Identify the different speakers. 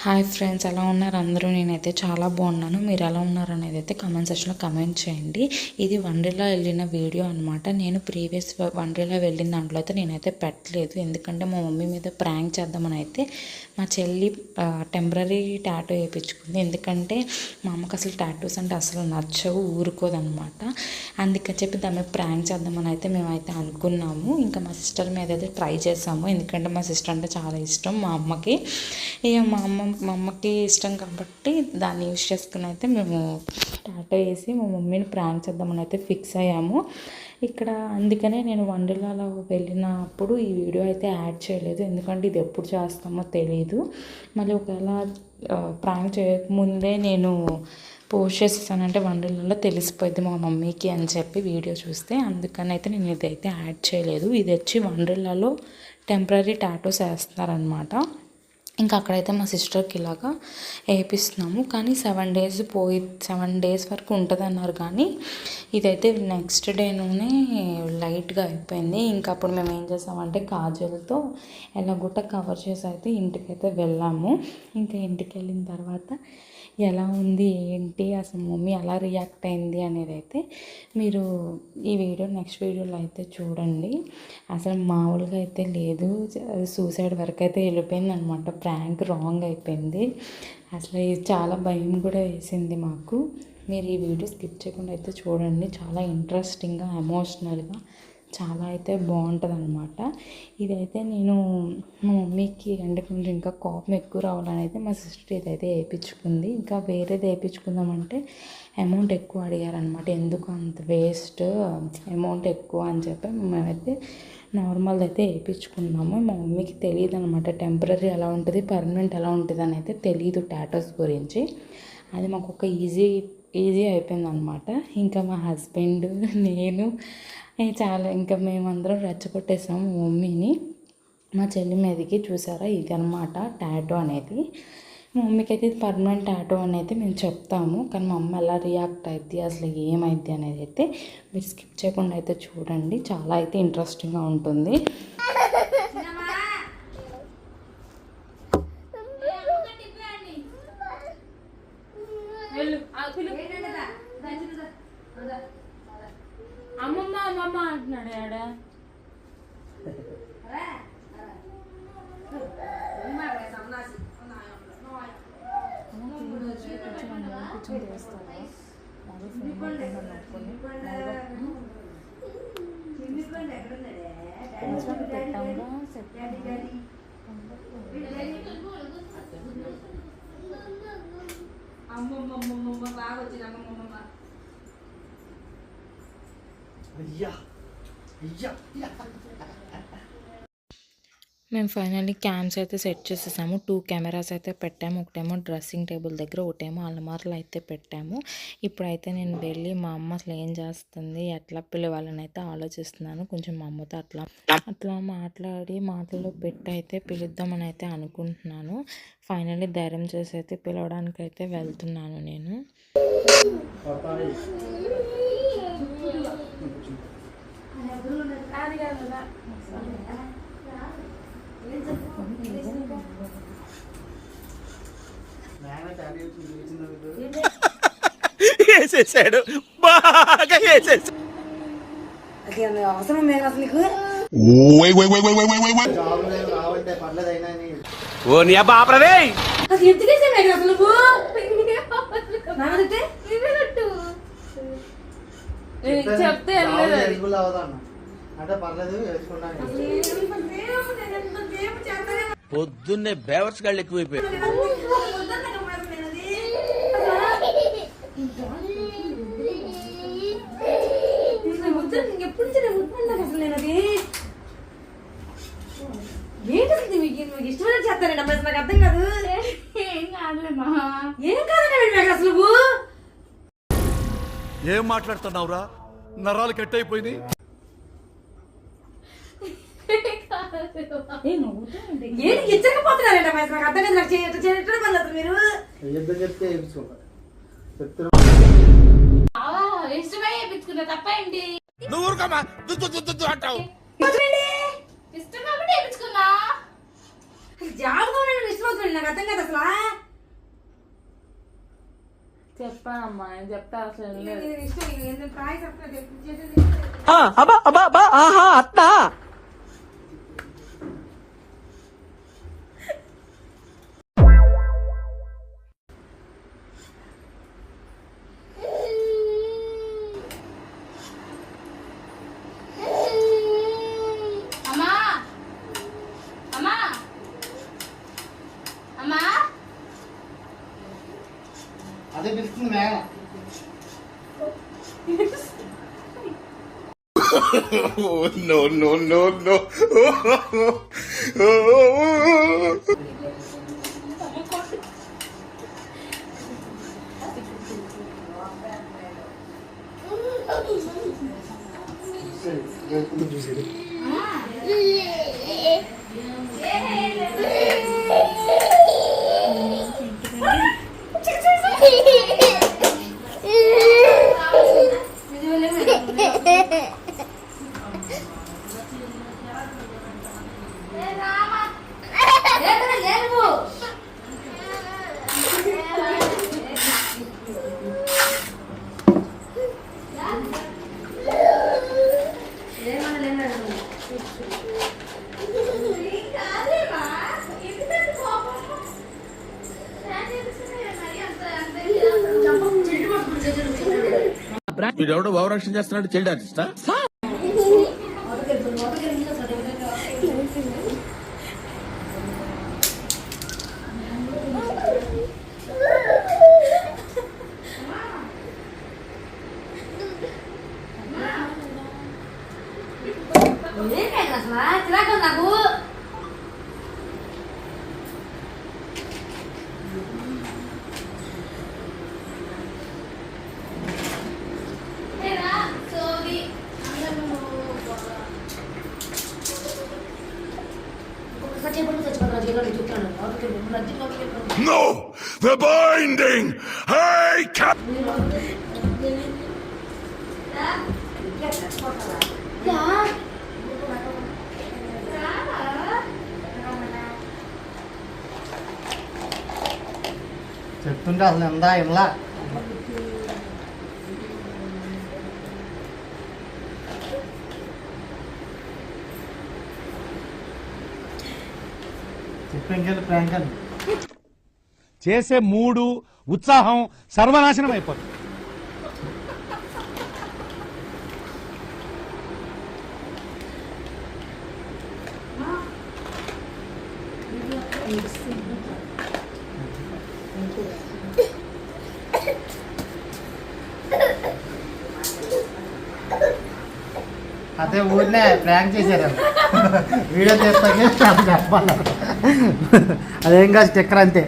Speaker 1: Hi friends, ఎలా ఉన్నారు అందరూ? నేనైతే చాలా బాగున్నాను. మీరు ఎలా ఉన్నారు అనేది అయితే కామెంట్ సెక్షన్లో కమెంట్ చేయండి. ఇది వండర్లా వెళ్ళిన వీడియో అనమాట. నేను ప్రీవియస్ వండర్లా వెళ్ళిన దాంట్లో అయితే నేనైతే పెట్టలేదు, ఎందుకంటే మా మమ్మీ మీద ప్రాంక్ చేద్దామని అయితే మా చెల్లి టెంపరీ టాటూ వేయించుకుంది. ఎందుకంటే మా అమ్మకి అసలు టాటూస్ అంటే అసలు నచ్చవు, ఊరుకోదనమాట. అందుకని చెప్పి దాన్ని ప్రాంక్ చేద్దామని అయితే మేమైతే అనుకున్నాము. ఇంకా మా సిస్టర్ మీద అయితే ట్రై చేసాము, ఎందుకంటే మా సిస్టర్ అంటే చాలా ఇష్టం మా అమ్మకి. ఇక మా అమ్మకి ఇష్టం కాబట్టి దాన్ని యూజ్ చేసుకుని అయితే మేము టాటూ వేసి మా మమ్మీని ప్రాంక్ చేద్దామని అయితే ఫిక్స్ అయ్యాము ఇక్కడ. అందుకనే నేను వండర్లాలో వెళ్ళినప్పుడు ఈ వీడియో అయితే యాడ్ చేయలేదు, ఎందుకంటే ఇది ఎప్పుడు చేస్తామో తెలియదు. మళ్ళీ ఒకవేళ ప్రాంక్ చేయకముందే నేను పోస్ట్ చేసేసానంటే వండర్లలో తెలిసిపోయింది మా మమ్మీకి అని చెప్పి వీడియో చూస్తే, అందుకని అయితే నేను ఇదైతే యాడ్ చేయలేదు. ఇది వచ్చి వండర్లాలో టెంపరీ టాటూస్ వేస్తున్నారనమాట. ఇంకా అక్కడైతే మా సిస్టర్కి ఇలాగా వేయిస్తున్నాము. కానీ 7 డేస్ వరకు ఉంటుంది అన్నారు, కానీ ఇదైతే నెక్స్ట్ డేలోనే లైట్గా అయిపోయింది. ఇంకా అప్పుడు మేము ఏం చేసామంటే కాజల్తో ఎలాగొట్ట కవర్ చేసి అయితే ఇంటికైతే వెళ్ళాము. ఇంకా ఇంటికి వెళ్ళిన తర్వాత ఎలా ఉంది ఏంటి అసలు మమ్మీ ఎలా రియాక్ట్ అయింది అనేది అయితే మీరు ఈ వీడియో నెక్స్ట్ వీడియోలో అయితే చూడండి. అసలు మామూలుగా అయితే లేదు, సూసైడ్ వరకు అయితే వెళ్ళిపోయింది అనమాట. ప్రాంక్ రాంగ్ అయిపోయింది. అసలు చాలా భయం కూడా వేసింది మాకు. మీరు ఈ వీడియో స్కిప్ చేయకుండా అయితే చూడండి, చాలా ఇంట్రెస్టింగ్గా ఎమోషనల్గా చాలా అయితే బాగుంటుంది అనమాట. ఇదైతే నేను మా మమ్మీకి అంటే కొంచెం ఇంకా కోపం ఎక్కువ రావాలని అయితే మా సిస్టర్ ఇదైతే వేయించుకుంది. ఇంకా వేరేది వేయించుకుందామంటే అమౌంట్ ఎక్కువ అడిగారనమాట. ఎందుకు అంత వేస్ట్, అమౌంట్ ఎక్కువ అని చెప్పి మేమైతే నార్మల్ అయితే వేయించుకున్నాము. మా మమ్మీకి తెలియదు అనమాట టెంపరీ ఎలా ఉంటుంది, పర్మనెంట్ ఎలా ఉంటుంది అని అయితే తెలియదు టాటూస్ గురించి. అది మాకు ఒక ఈజీ అయిపోయింది అనమాట. ఇంకా మా హస్బెండ్ నేను చాలా ఇంకా మేమందరం రెచ్చగొట్టేసాము మమ్మీని. మా చెల్లి మీదకి చూసారా, ఇది అనమాట టాటూ అనేది. మా మమ్మీకి అయితే ఇది పర్మనెంట్ టాటూ అనేది మేము చెప్తాము, కానీ మా అమ్మ ఎలా రియాక్ట్ అవుద్ది అసలు ఏమైద్ది అనేది అయితే మీరు స్కిప్ చేయకుండా అయితే చూడండి, చాలా అయితే ఇంట్రెస్టింగ్గా ఉంటుంది. అమ్మమ్మ అమ్మమ్మ అంటున్నాడు ఆడ. అమ్మమ్మ బాగా వచ్చింది అమ్మమ్మ. మేము ఫైనల్లీ క్యామ్స్ అయితే సెట్ చేసేసాము. 2 కెమెరాస్ అయితే పెట్టాము. ఒకటేమో డ్రెస్సింగ్ టేబుల్ దగ్గర, ఒకటేమో అలమార్లు అయితే పెట్టాము. ఇప్పుడైతే నేను వెళ్ళి మా అమ్మ అసలు ఏం చేస్తుంది, ఎట్లా పిలవాలని అయితే ఆలోచిస్తున్నాను. కొంచెం మా అమ్మతో అట్లా మాటల్లో పెట్టి అయితే పిలుద్దామని అయితే అనుకుంటున్నాను. ఫైనల్లీ ధైర్యం చేసి అయితే పిలవడానికి అయితే వెళ్తున్నాను నేను.
Speaker 2: వేసేసాడు, బాగా వేసేసాడు.
Speaker 3: అవసరం లేదు అసలు నీకు.
Speaker 2: ఓ నీ అబ్బా ఆపరదే.
Speaker 3: అసలు ఎందుకు వేసావు అసలు నువ్వు?
Speaker 4: చెప్తే పొద్దున్నే బేవర్స్ గాళ్ళు ఎక్కువైపోయారు.
Speaker 3: ఎప్పుడు అసలు నేను అది ఏంటది మీకు ఇష్టమైన చేస్తానండి అమ్మాయి, నాకు అర్థం కాదు. ఏం కాదండి అసలు నువ్వు
Speaker 2: ఏం మాట్లాడుతున్నావురా? నరాలు కట్ అయిపోయింది.
Speaker 3: ఏంటి ఇచ్చకపోతున్నారండి అమ్మాయి, నాకు అర్థం కాదు. నాకు చేయటం వల్ల మీరు ఇష్టమై వేయించుకున్నా తప్ప ఏంటి?
Speaker 2: నువ్వు ఊరుకోమా, అంటావు.
Speaker 3: ఇష్టం కాబట్టి వేయించుకున్నా. జాబ్ ఇష్టం అవుతుంది, నాకు అర్థం కాదు అసలు.
Speaker 4: చెప్పానమ్మా నేను చెప్తా అసలు
Speaker 3: ఇది ఇష్టం ఇది ఎందుకు కాయ చెప్పలేదు చేసేది
Speaker 4: అమ్మా అమ్మా అమ్మా
Speaker 5: అదే పిలుస్తుంది మేఘన.
Speaker 2: నో నో నో నో
Speaker 4: వీడెవడో భావరక్షణ చేస్తున్నాడు చైల్డ్ ఆర్టిస్టా
Speaker 3: నాకు
Speaker 2: No! The binding! Hey, cat!
Speaker 5: చెప్తుంటే అసలు ఎందా ఇలా చెప్పు ఇంకెళ్ళి ప్రాంక్ అని.
Speaker 6: చేసే మూడు ఉత్సాహం సర్వనాశనం అయిపోతుంది.
Speaker 5: అదే ఊరినే ప్రాంక్ చేశారు వీడియో చేస్తాకే చెప్పాలి అదేం కాదు స్టిక్కర్ అంతే